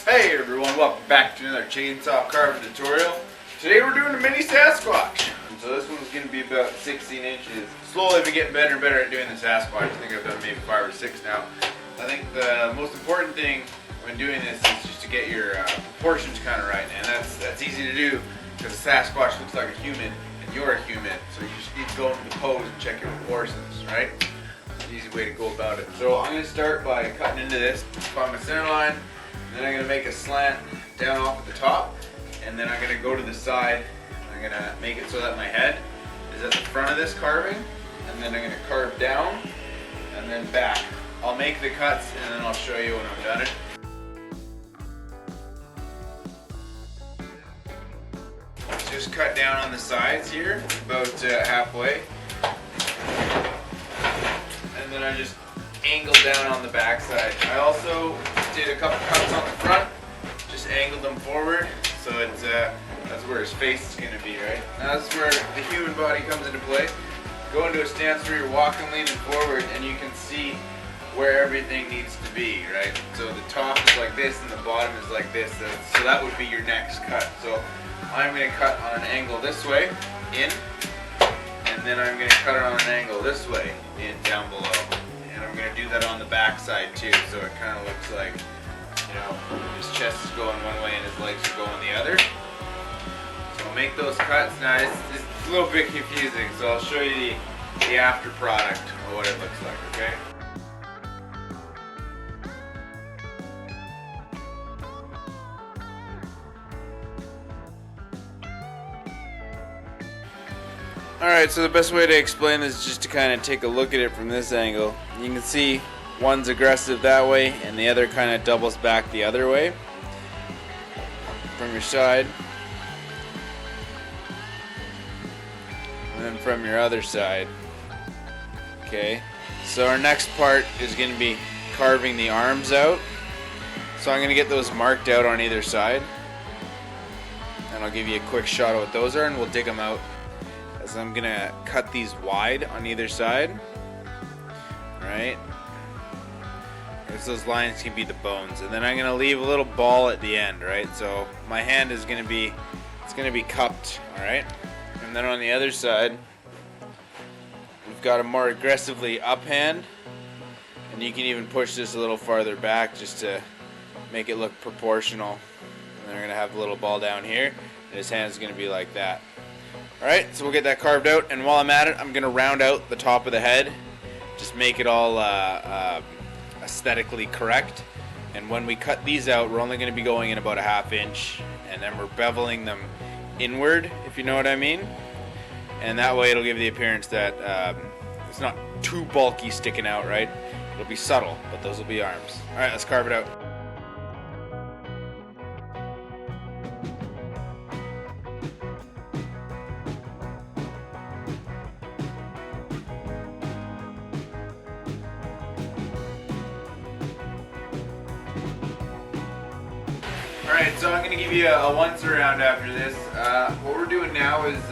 Hey everyone, welcome back to another chainsaw carving tutorial. Today we're doing a mini Sasquatch. So this one's going to be about 16 inches. Slowly been getting better and better at doing the Sasquatch. I think I've done maybe 5 or 6 now. I think the most important thing when doing this is just to get your proportions kind of right. And that's easy to do because a Sasquatch looks like a human and you're a human. So you just need to go into the pose and check your proportions, right? It's an easy way to go about it. So I'm going to start by cutting into this, find my center line. Then I'm going to make a slant down off at the top, and then I'm going to go to the side. I'm going to make it so that my head is at the front of this carving, and then I'm going to carve down and then back. I'll make the cuts and then I'll show you when I've done it. Just cut down on the sides here, about halfway, and then I just angle down on the back side. I also did a couple cuts on the front, just angled them forward, so it's that's where his face is going to be, right? Now that's where the human body comes into play. Go into a stance where you're walking, leaning forward, and you can see where everything needs to be, right? So the top is like this, and the bottom is like this, so that would be your next cut. So I'm going to cut on an angle this way, in, and then I'm going to cut it on an angle this way, in, down below. And I'm going to do that on the back side too, so it kind of looks like, you know, his chest is going one way and his legs are going the other. So I'll make those cuts. Now it's a little bit confusing, so I'll show you the after product of what it looks like, okay? Alright, so the best way to explain this is just to kind of take a look at it from this angle. You can see one's aggressive that way and the other kind of doubles back the other way from your side, and then from your other side. Okay, so our next part is going to be carving the arms out. So I'm going to get those marked out on either side, and I'll give you a quick shot of what those are, and we'll dig them out. So I'm gonna cut these wide on either side, right? Because those lines can be the bones, and then I'm gonna leave a little ball at the end, right? So my hand is gonna be, it's gonna be cupped, all right? And then on the other side, we've got a more aggressively up hand, and you can even push this a little farther back just to make it look proportional. And then we're gonna have a little ball down here, and his hand's gonna be like that. Alright, so we'll get that carved out, and while I'm at it, I'm going to round out the top of the head, just make it all aesthetically correct. And when we cut these out, we're only going to be going in about a 1/2 inch, and then we're beveling them inward, if you know what I mean. And that way it'll give the appearance that it's not too bulky sticking out, right? It'll be subtle, but those will be arms. Alright, let's carve it out. Alright, so I'm going to give you a once around after this. What we're doing now is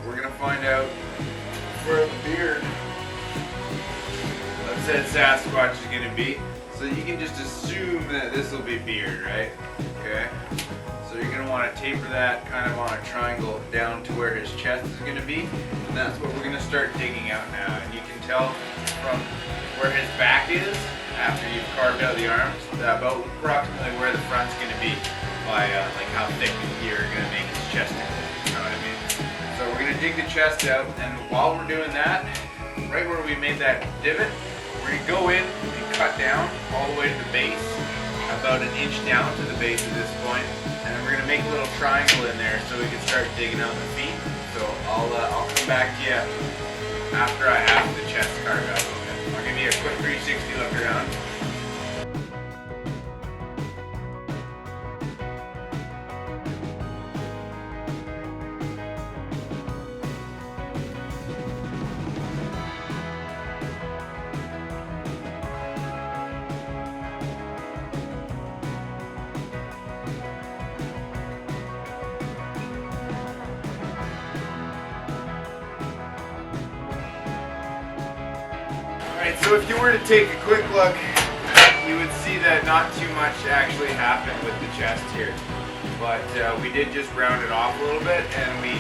we're going to find out where the beard, let's say Sasquatch, is going to be. So you can just assume that this will be beard, right? Okay. So you're going to want to taper that kind of on a triangle down to where his chest is going to be. And that's what we're going to start digging out now. And you can tell from where his back is, after you've carved out the arms, about approximately where the front's going to be by like how thick you're going to make his chest, you know what I mean? So we're going to dig the chest out, and while we're doing that, right where we made that divot, we're going to go in and cut down all the way to the base, about 1 inch down to the base at this point, and then we're going to make a little triangle in there so we can start digging out the feet. So I'll come back to you after I have the chest carved out. I'll give you a quick 360 look around. Alright, so if you were to take a quick look, you would see that not too much actually happened with the chest here, but we did just round it off a little bit, and we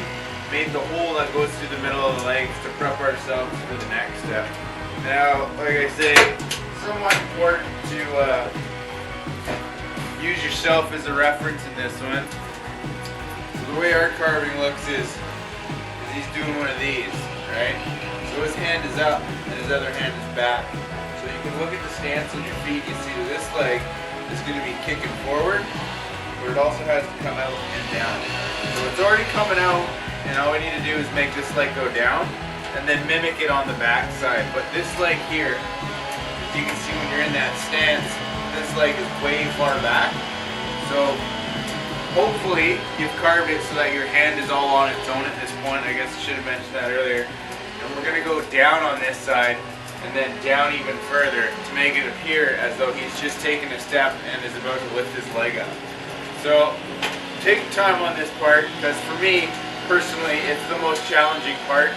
made the hole that goes through the middle of the legs to prep ourselves for the next step. Now, like I say, somewhat important to use yourself as a reference in this one. So the way our carving looks is he's doing one of these, right? So his hand is up and his other hand is back. So you can look at the stance on your feet. You see that this leg is going to be kicking forward, but it also has to come out and down. So it's already coming out, and all we need to do is make this leg go down and then mimic it on the back side. But this leg here, as you can see when you're in that stance, this leg is way far back. So hopefully you've carved it so that your hand is all on its own at this point. I guess I should have mentioned that earlier. And we're going to go down on this side and then down even further to make it appear as though he's just taken a step and is about to lift his leg up. So take time on this part, because for me personally it's the most challenging part,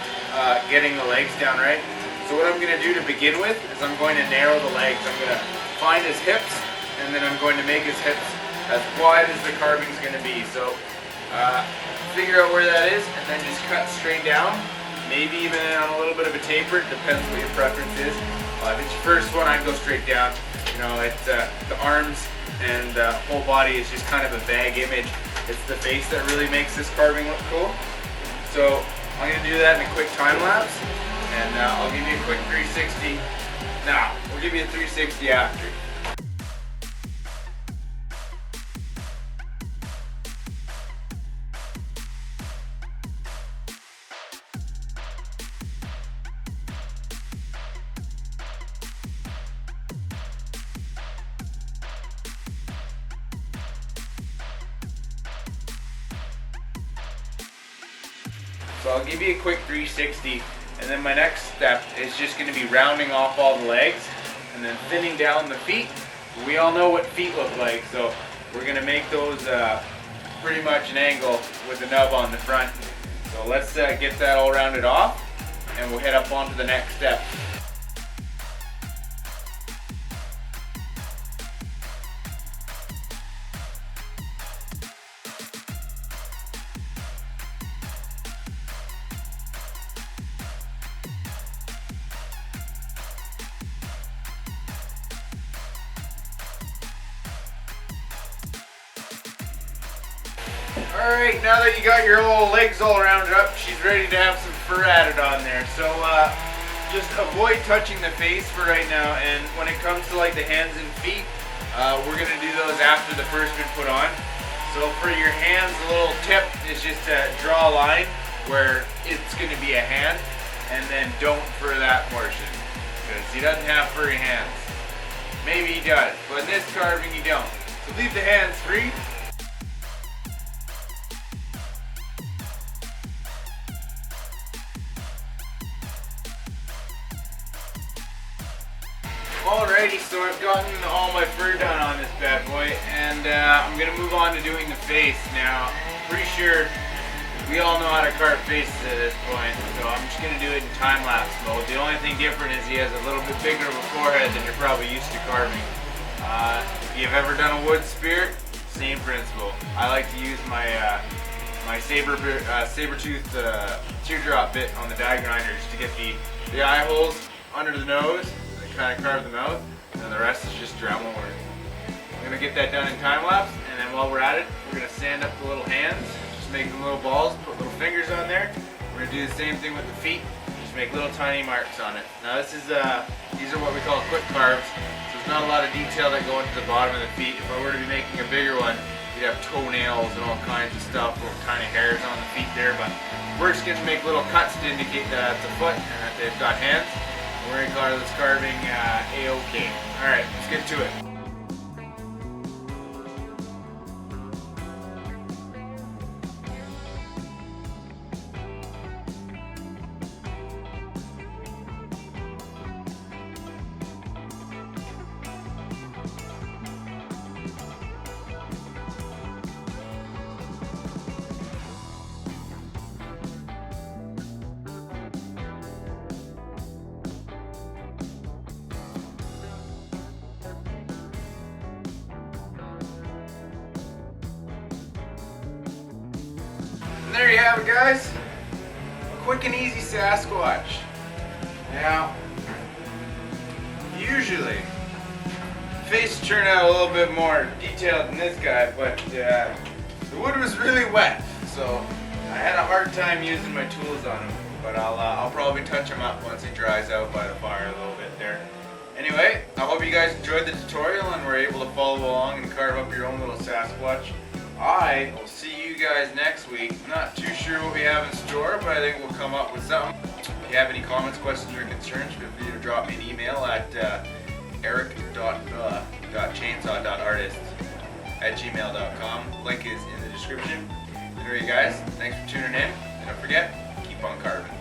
getting the legs down right. So what I'm going to do to begin with is I'm going to narrow the legs. I'm going to find his hips, and then I'm going to make his hips as wide as the carving is going to be. So figure out where that is, and then just cut straight down. Maybe even on a little bit of a taper. It depends what your preference is. If it's your first one, I'd go straight down. You know, it's the arms and the whole body is just kind of a vague image. It's the face that really makes this carving look cool. So I'm going to do that in a quick time lapse, and I'll give you a quick 360. Nah, we'll give you a 360 after. So I'll give you a quick 360, and then my next step is just going to be rounding off all the legs and then thinning down the feet. We all know what feet look like, so we're going to make those pretty much an angle with the nub on the front. So let's get that all rounded off, and we'll head up onto the next step. Alright, now that you got your little legs all rounded up, she's ready to have some fur added on there. So just avoid touching the face for right now, and when it comes to like the hands and feet, we're going to do those after the fur's been put on. So for your hands, the little tip is just to draw a line where it's going to be a hand, and then don't for that portion, because he doesn't have furry hands. Maybe he does, but in this carving you don't. So leave the hands free. Alrighty, so I've gotten all my fur done on this bad boy, and I'm going to move on to doing the face. Now, pretty sure we all know how to carve faces at this point, so I'm just going to do it in time-lapse mode. The only thing different is he has a little bit bigger of a forehead than you're probably used to carving. If you've ever done a wood spear, same principle. I like to use my my Saburrtooth teardrop bit on the die grinder just to get the eye holes under the nose, kind of carve the mouth, and then the rest is just Dremel work. I'm going to get that done in time lapse, and then while we're at it, we're going to sand up the little hands, just make them little balls, put little fingers on there. We're going to do the same thing with the feet, just make little tiny marks on it. Now this is these are what we call quick carves, so there's not a lot of detail that go into the bottom of the feet. If I were to be making a bigger one, you'd have toenails and all kinds of stuff, little tiny hairs on the feet there, but we're just going to make little cuts to indicate that it's a foot and that they've got hands. We're going to call this carving A-OK. Alright, let's get to it. And there you have it, guys. A quick and easy Sasquatch. Now, usually, face turned out a little bit more detailed than this guy, but the wood was really wet, so I had a hard time using my tools on him. But I'll probably touch him up once he dries out by the fire a little bit there. Anyway, I hope you guys enjoyed the tutorial and were able to follow along and carve up your own little Sasquatch. I will see you guys next week. Not too sure what we have in store, but I think we'll come up with something. If you have any comments, questions, or concerns, feel free to drop me an email at Eric.the.chainsaw.artist @gmail.com. Link is in the description. Anyway, guys, thanks for tuning in, and don't forget, keep on carving.